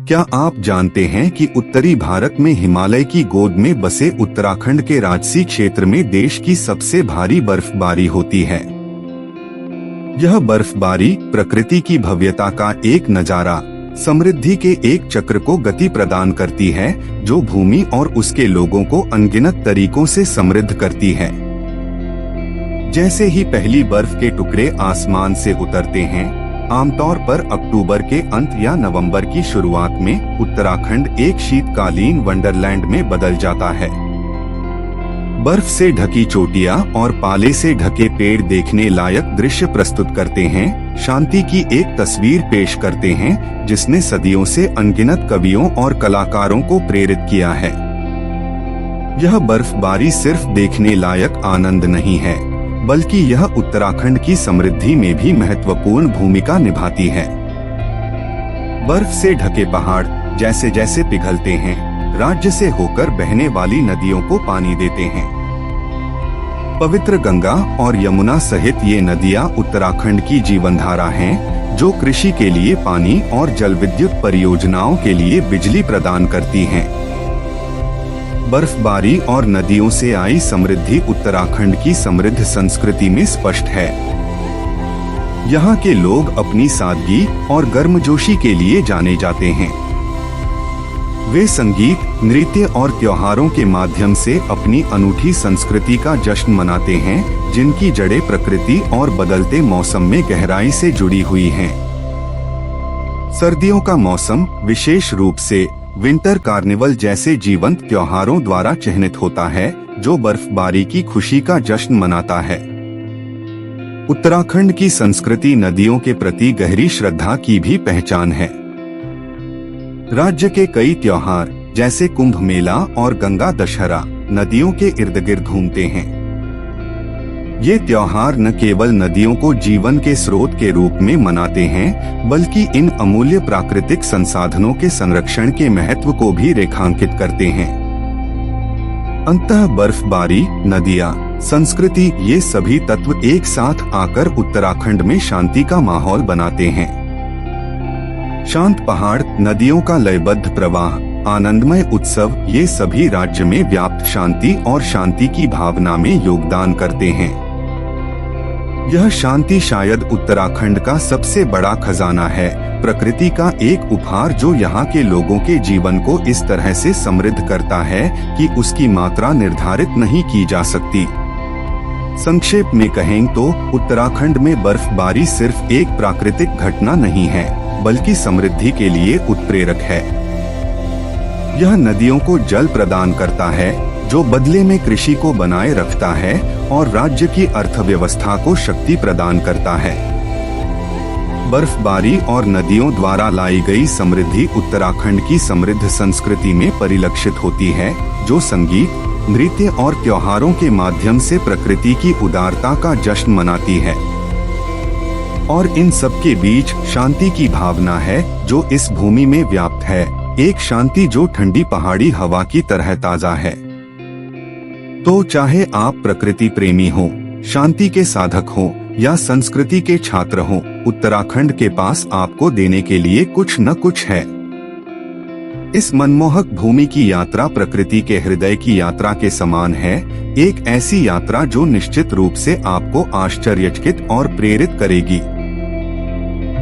क्या आप जानते हैं कि उत्तरी भारत में हिमालय की गोद में बसे उत्तराखंड के राजसी क्षेत्र में देश की सबसे भारी बर्फबारी होती है। यह बर्फबारी प्रकृति की भव्यता का एक नजारा, समृद्धि के एक चक्र को गति प्रदान करती है, जो भूमि और उसके लोगों को अनगिनत तरीकों से समृद्ध करती है। जैसे ही पहली बर्फ के टुकड़े आसमान से उतरते हैं, आमतौर पर अक्टूबर के अंत या नवंबर की शुरुआत में, उत्तराखंड एक शीतकालीन वंडरलैंड में बदल जाता है। बर्फ से ढकी चोटियां और पाले से ढके पेड़ देखने लायक दृश्य प्रस्तुत करते हैं, शांति की एक तस्वीर पेश करते हैं जिसने सदियों से अनगिनत कवियों और कलाकारों को प्रेरित किया है। यह बर्फबारी सिर्फ देखने लायक आनंद नहीं है, बल्कि यह उत्तराखंड की समृद्धि में भी महत्वपूर्ण भूमिका निभाती है। बर्फ से ढके पहाड़ जैसे जैसे पिघलते हैं, राज्य से होकर बहने वाली नदियों को पानी देते हैं। पवित्र गंगा और यमुना सहित ये नदियां उत्तराखंड की जीवनधारा हैं, जो कृषि के लिए पानी और जल विद्युत परियोजनाओं के लिए बिजली प्रदान करती हैं। बर्फबारी और नदियों से आई समृद्धि उत्तराखंड की समृद्ध संस्कृति में स्पष्ट है। यहाँ के लोग अपनी सादगी और गर्मजोशी के लिए जाने जाते हैं। वे संगीत, नृत्य और त्योहारों के माध्यम से अपनी अनूठी संस्कृति का जश्न मनाते हैं, जिनकी जड़ें प्रकृति और बदलते मौसम में गहराई से जुड़ी हुई हैं। सर्दियों का मौसम विशेष रूप से विंटर कार्निवल जैसे जीवंत त्योहारों द्वारा चिह्नित होता है, जो बर्फबारी की खुशी का जश्न मनाता है। उत्तराखंड की संस्कृति नदियों के प्रति गहरी श्रद्धा की भी पहचान है। राज्य के कई त्योहार जैसे कुंभ मेला और गंगा दशहरा नदियों के इर्द गिर्द घूमते हैं। ये त्योहार न केवल नदियों को जीवन के स्रोत के रूप में मनाते हैं, बल्कि इन अमूल्य प्राकृतिक संसाधनों के संरक्षण के महत्व को भी रेखांकित करते हैं। अंततः बर्फबारी, नदियाँ, संस्कृति, ये सभी तत्व एक साथ आकर उत्तराखंड में शांति का माहौल बनाते हैं। शांत पहाड़, नदियों का लयबद्ध प्रवाह, आनंदमय उत्सव, ये सभी राज्य में व्याप्त शांति और शांति की भावना में योगदान करते हैं। यह शांति शायद उत्तराखंड का सबसे बड़ा खजाना है, प्रकृति का एक उपहार जो यहाँ के लोगों के जीवन को इस तरह से समृद्ध करता है कि उसकी मात्रा निर्धारित नहीं की जा सकती। संक्षेप में कहें तो उत्तराखंड में बर्फबारी सिर्फ एक प्राकृतिक घटना नहीं है, बल्कि समृद्धि के लिए उत्प्रेरक है। यह नदियों को जल प्रदान करता है, जो बदले में कृषि को बनाए रखता है और राज्य की अर्थव्यवस्था को शक्ति प्रदान करता है। बर्फबारी और नदियों द्वारा लाई गई समृद्धि उत्तराखंड की समृद्ध संस्कृति में परिलक्षित होती है, जो संगीत, नृत्य और त्योहारों के माध्यम से प्रकृति की उदारता का जश्न मनाती है। और इन सब के बीच शांति की भावना है, जो इस भूमि में व्याप्त है, एक शांति जो ठंडी पहाड़ी हवा की तरह ताजा है। तो चाहे आप प्रकृति प्रेमी हो, शांति के साधक हो या संस्कृति के छात्र हो, उत्तराखंड के पास आपको देने के लिए कुछ न कुछ है। इस मनमोहक भूमि की यात्रा प्रकृति के हृदय की यात्रा के समान है, एक ऐसी यात्रा जो निश्चित रूप से आपको आश्चर्यचकित और प्रेरित करेगी।